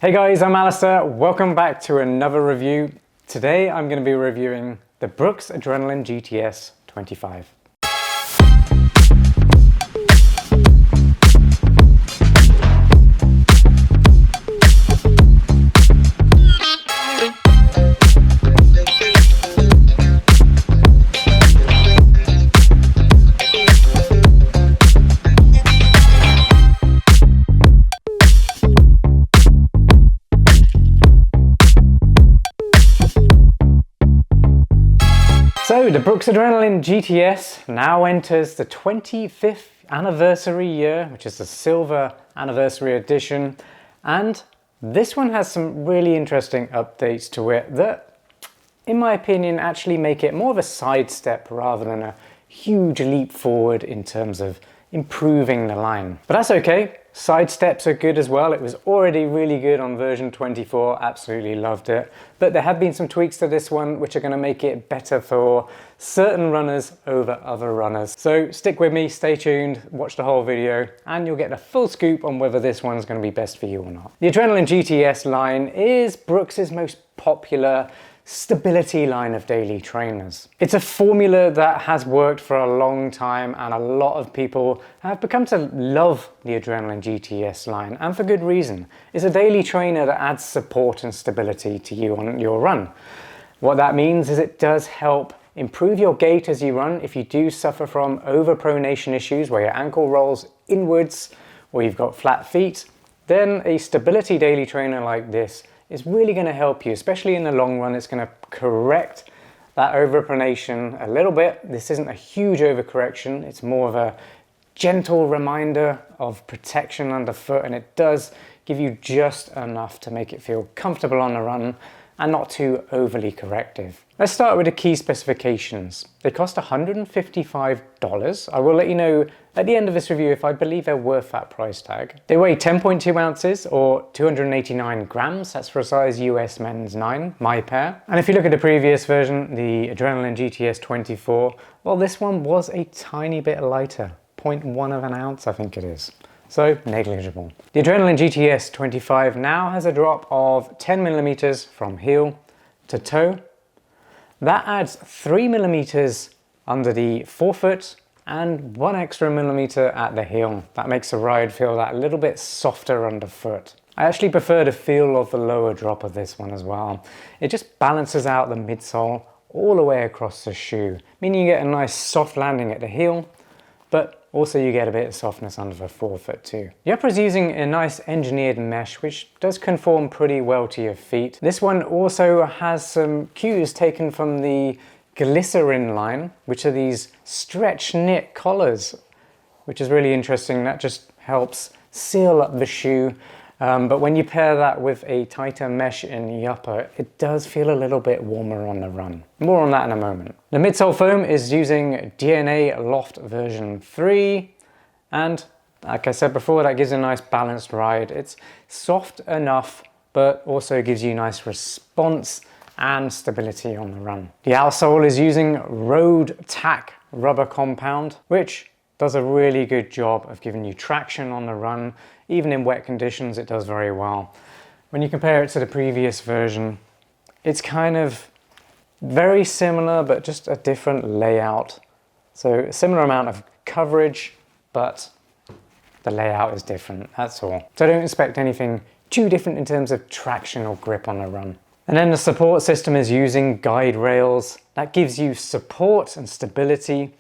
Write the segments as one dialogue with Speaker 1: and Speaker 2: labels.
Speaker 1: Hey guys, I'm Alistair. Welcome back to another review. Today I'm going to be reviewing the Brooks Adrenaline GTS 25. So the Brooks Adrenaline GTS now enters the 25th anniversary year, which is the silver anniversary edition. And this one has some really interesting updates to it that, in my opinion, actually make it more of a sidestep rather than a huge leap forward in terms of improving the line. But that's okay. Side steps are good as well. It was already really good on version 24, absolutely loved it. But there have been some tweaks to this one which are going to make it better for certain runners over other runners. So stick with me, stay tuned, watch the whole video, and you'll get a full scoop on whether this one's going to be best for you or not. The Adrenaline GTS line is Brooks's most popular stability line of daily trainers. It's a formula that has worked for a long time, and a lot of people have become to love the Adrenaline GTS line, and for good reason. It's a daily trainer that adds support and stability to you on your run. What that means is it does help improve your gait as you run if you do suffer from overpronation issues where your ankle rolls inwards or you've got flat feet. Then a stability daily trainer like this is really going to help you, especially in the long run. It's going to correct that overpronation a little bit. This isn't a huge overcorrection, it's more of a gentle reminder of protection underfoot, and it does give you just enough to make it feel comfortable on the run and not too overly corrective. Let's start with the key specifications. They cost $155. I will let you know at the end of this review if I believe they're worth that price tag. They weigh 10.2 ounces or 289 grams. That's for a size US men's 9, my pair. And if you look at the previous version, the Adrenaline GTS 24, well, this one was a tiny bit lighter, 0.1 of an ounce, I think it is. So negligible. The Adrenaline GTS 25 now has a drop of 10 millimeters from heel to toe. That adds 3 millimeters under the forefoot and 1 extra millimeter at the heel. That makes the ride feel that little bit softer underfoot. I actually prefer the feel of the lower drop of this one as well. It just balances out the midsole all the way across the shoe, meaning you get a nice soft landing at the heel, but also you get a bit of softness under the forefoot too. The upper is using a nice engineered mesh which does conform pretty well to your feet. This one also has some cues taken from the glycerin line, which are these stretch knit collars, which is really interesting. That just helps seal up the shoe. But when you pair that with a tighter mesh in the upper, it does feel a little bit warmer on the run. More on that in a moment. The midsole foam is using DNA Loft version 3, and like I said before, that gives a nice balanced ride. It's soft enough, but also gives you nice response and stability on the run. The outsole is using Road Tack rubber compound, which does a really good job of giving you traction on the run. Even in wet conditions, it does very well. When you compare it to the previous version, it's kind of very similar, but just a different layout. So a similar amount of coverage, but the layout is different, that's all. So don't expect anything too different in terms of traction or grip on the run. And then the support system is using GuideRails. That gives you support and stability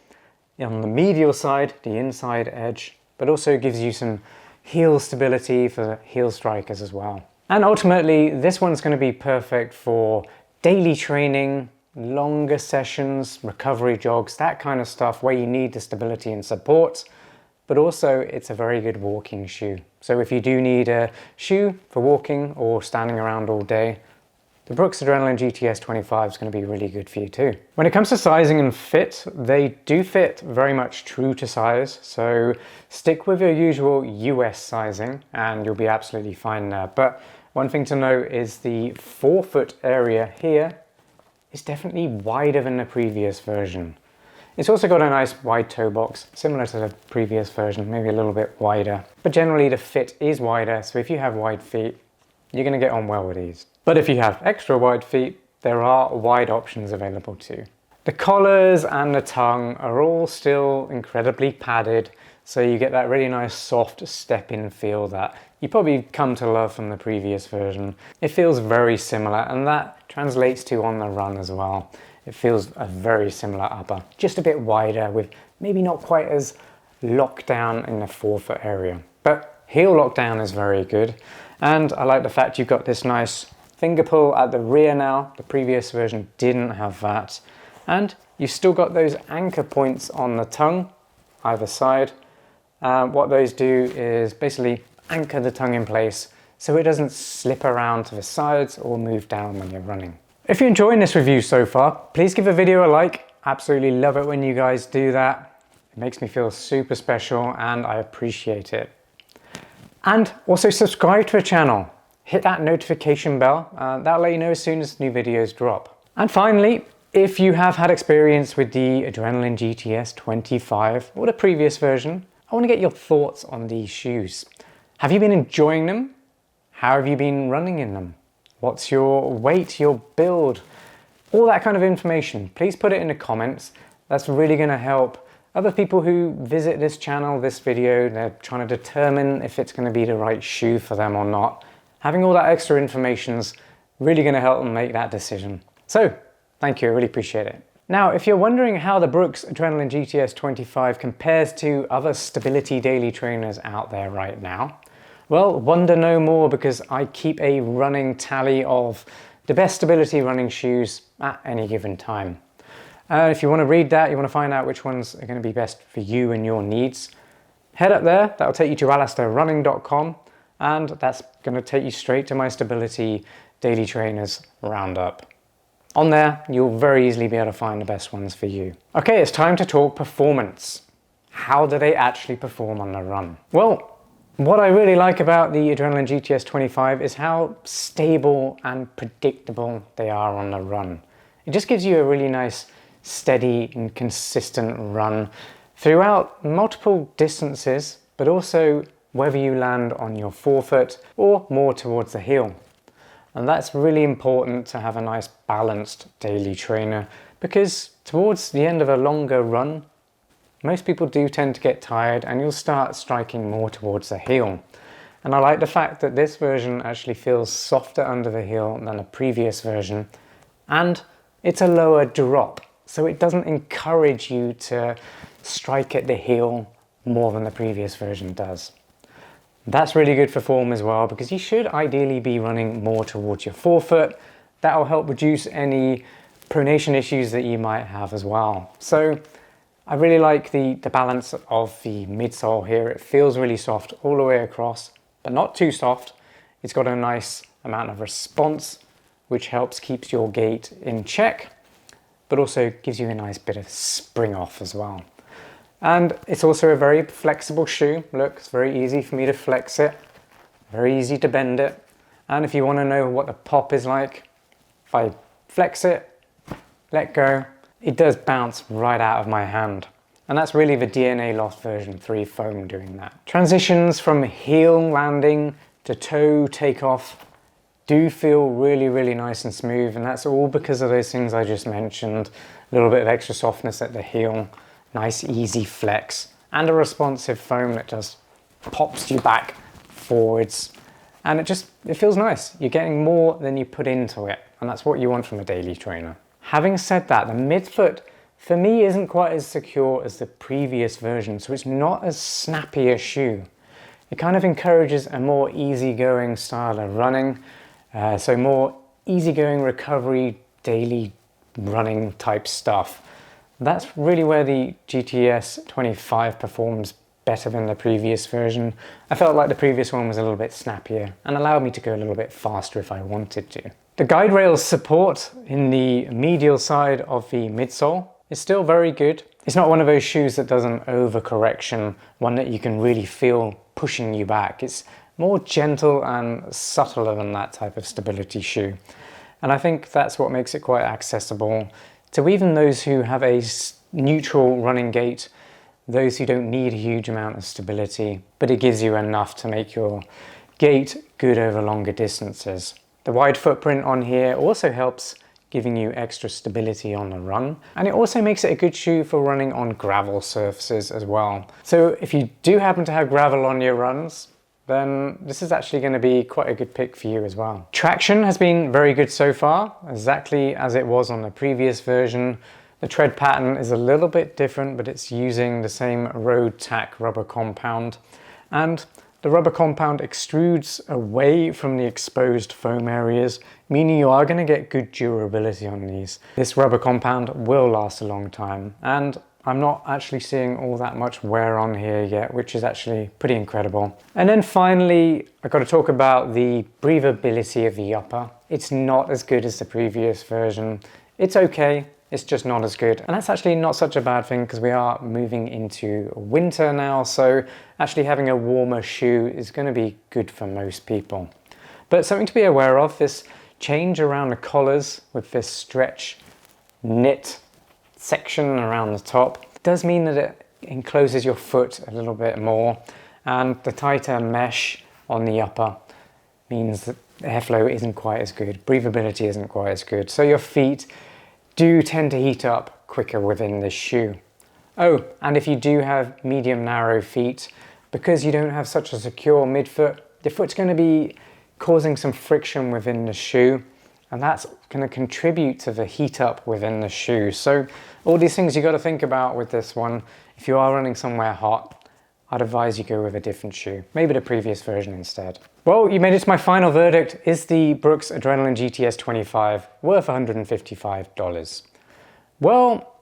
Speaker 1: on the medial side, the inside edge, but also gives you some heel stability for heel strikers as well. And ultimately, this one's going to be perfect for daily training, longer sessions, recovery jogs, that kind of stuff where you need the stability and support, but also it's a very good walking shoe. So if you do need a shoe for walking or standing around all day, the Brooks Adrenaline GTS 25 is going to be really good for you too. When it comes to sizing and fit, they do fit very much true to size. So stick with your usual US sizing and you'll be absolutely fine there. But one thing to note is the forefoot area here is definitely wider than the previous version. It's also got a nice wide toe box, similar to the previous version, maybe a little bit wider. But generally the fit is wider, so if you have wide feet, you're going to get on well with these. But if you have extra wide feet, there are wide options available too. The collars and the tongue are all still incredibly padded, so you get that really nice soft step-in feel that you probably come to love from the previous version. It feels very similar, and that translates to on the run as well. It feels a very similar upper, just a bit wider with maybe not quite as locked down in the forefoot area. But heel lockdown is very good, and I like the fact you've got this nice finger pull at the rear now. The previous version didn't have that. And you've still got those anchor points on the tongue, either side. What those do is basically anchor the tongue in place so it doesn't slip around to the sides or move down when you're running. If you're enjoying this review so far, please give the video a like. Absolutely love it when you guys do that. It makes me feel super special and I appreciate it. And also subscribe to the channel. Hit that notification bell. That'll let you know as soon as new videos drop. And finally, if you have had experience with the Adrenaline GTS 25 or the previous version, I want to get your thoughts on these shoes. Have you been enjoying them? How have you been running in them? What's your weight, your build? All that kind of information. Please put it in the comments. That's really going to help other people who visit this channel, this video. They're trying to determine if it's going to be the right shoe for them or not. Having all that extra information is really going to help them make that decision. So, thank you, I really appreciate it. Now, if you're wondering how the Brooks Adrenaline GTS 25 compares to other stability daily trainers out there right now, well, wonder no more, because I keep a running tally of the best stability running shoes at any given time. If you want to read that, you want to find out which ones are going to be best for you and your needs, head up there. That'll take you to alistairrunning.com, and that's going to take you straight to my stability daily trainers roundup. On there, you'll very easily be able to find the best ones for you. Okay, it's time to talk performance. How do they actually perform on the run? Well, what I really like about the Adrenaline GTS 25 is how stable and predictable they are on the run. It just gives you a really nice, steady and consistent run throughout multiple distances, but also whether you land on your forefoot or more towards the heel. And that's really important to have a nice balanced daily trainer, because towards the end of a longer run, most people do tend to get tired and you'll start striking more towards the heel. And I like the fact that this version actually feels softer under the heel than the previous version, and it's a lower drop, so it doesn't encourage you to strike at the heel more than the previous version does. That's really good for form as well, because you should ideally be running more towards your forefoot. That will help reduce any pronation issues that you might have as well. So I really like the balance of the midsole here. It feels really soft all the way across, but not too soft. It's got a nice amount of response, which helps keeps your gait in check, but also gives you a nice bit of spring off as well. And it's also a very flexible shoe. Look, it's very easy for me to flex it, very easy to bend it. And if you want to know what the pop is like, if I flex it, let go, it does bounce right out of my hand. And that's really the DNA Loft version 3 foam doing that. Transitions from heel landing to toe takeoff do feel really, really nice and smooth. And that's all because of those things I just mentioned. A little bit of extra softness at the heel, nice easy flex, and a responsive foam that just pops you back forwards. And it feels nice. You're getting more than you put into it. And that's what you want from a daily trainer. Having said that, the midfoot for me isn't quite as secure as the previous version, so it's not as snappy a shoe. It kind of encourages a more easygoing style of running, so more easygoing recovery, daily running type stuff. That's really where the GTS 25 performs better than the previous version. I felt like the previous one was a little bit snappier and allowed me to go a little bit faster if I wanted to. The GuideRails support in the medial side of the midsole is still very good. It's not one of those shoes that does an overcorrection, one that you can really feel pushing you back. It's more gentle and subtler than that type of stability shoe. And I think that's what makes it quite accessible to even those who have a neutral running gait, those who don't need a huge amount of stability, but it gives you enough to make your gait good over longer distances. The wide footprint on here also helps giving you extra stability on the run, and it also makes it a good shoe for running on gravel surfaces as well. So if you do happen to have gravel on your runs, then this is actually going to be quite a good pick for you as well. Traction has been very good so far, exactly as it was on the previous version. The tread pattern is a little bit different, but it's using the same road tack rubber compound, and the rubber compound extrudes away from the exposed foam areas, meaning you are going to get good durability on these. This rubber compound will last a long time, and I'm not actually seeing all that much wear on here yet, which is actually pretty incredible. And then finally, I've got to talk about the breathability of the upper. It's not as good as the previous version. It's okay. It's just not as good. And that's actually not such a bad thing because we are moving into winter now. So actually having a warmer shoe is going to be good for most people. But something to be aware of, this change around the collars with this stretch knit section around the top does mean that it encloses your foot a little bit more. And the tighter mesh on the upper means that airflow isn't quite as good. Breathability isn't quite as good. So your feet do tend to heat up quicker within this shoe. Oh, and if you do have medium narrow feet, because you don't have such a secure midfoot, your foot's going to be causing some friction within the shoe, and that's going to contribute to the heat up within the shoe. So all these things you got to think about with this one. If you are running somewhere hot, I'd advise you go with a different shoe, maybe the previous version instead. Well, you made it to my final verdict. Is the Brooks Adrenaline GTS 25 worth $155? Well,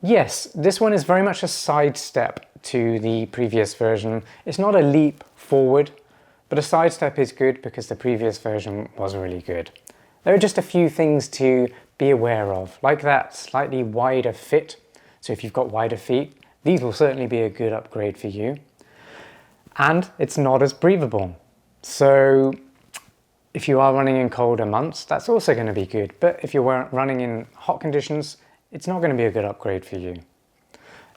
Speaker 1: yes, this one is very much a sidestep to the previous version. It's not a leap forward, but a sidestep is good because the previous version was really good. There are just a few things to be aware of, like that slightly wider fit. So if you've got wider feet, these will certainly be a good upgrade for you. And it's not as breathable. So if you are running in colder months, that's also going to be good. But if you're running in hot conditions, it's not going to be a good upgrade for you.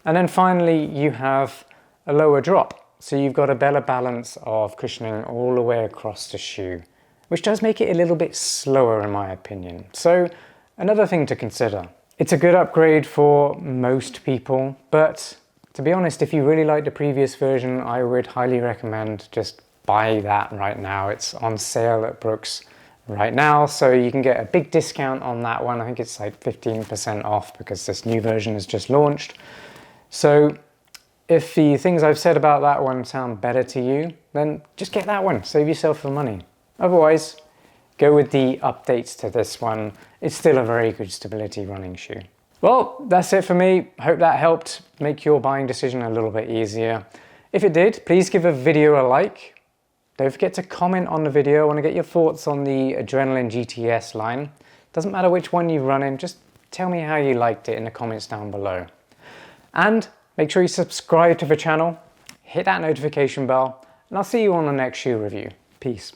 Speaker 1: And then finally, you have a lower drop. So you've got a better balance of cushioning all the way across the shoe, which does make it a little bit slower in my opinion. So another thing to consider. It's a good upgrade for most people, but to be honest, if you really like the previous version, I would highly recommend just buy that right now. It's on sale at Brooks right now, so you can get a big discount on that one. I think it's like 15% off because this new version has just launched. So if the things I've said about that one sound better to you, then just get that one, save yourself the money. Otherwise, go with the updates to this one. It's still a very good stability running shoe. Well, that's it for me. Hope that helped make your buying decision a little bit easier. If it did, please give a video a like. Don't forget to comment on the video. I want to get your thoughts on the Adrenaline GTS line. Doesn't matter which one you run in, just tell me how you liked it in the comments down below. And make sure you subscribe to the channel, hit that notification bell, and I'll see you on the next shoe review. Peace.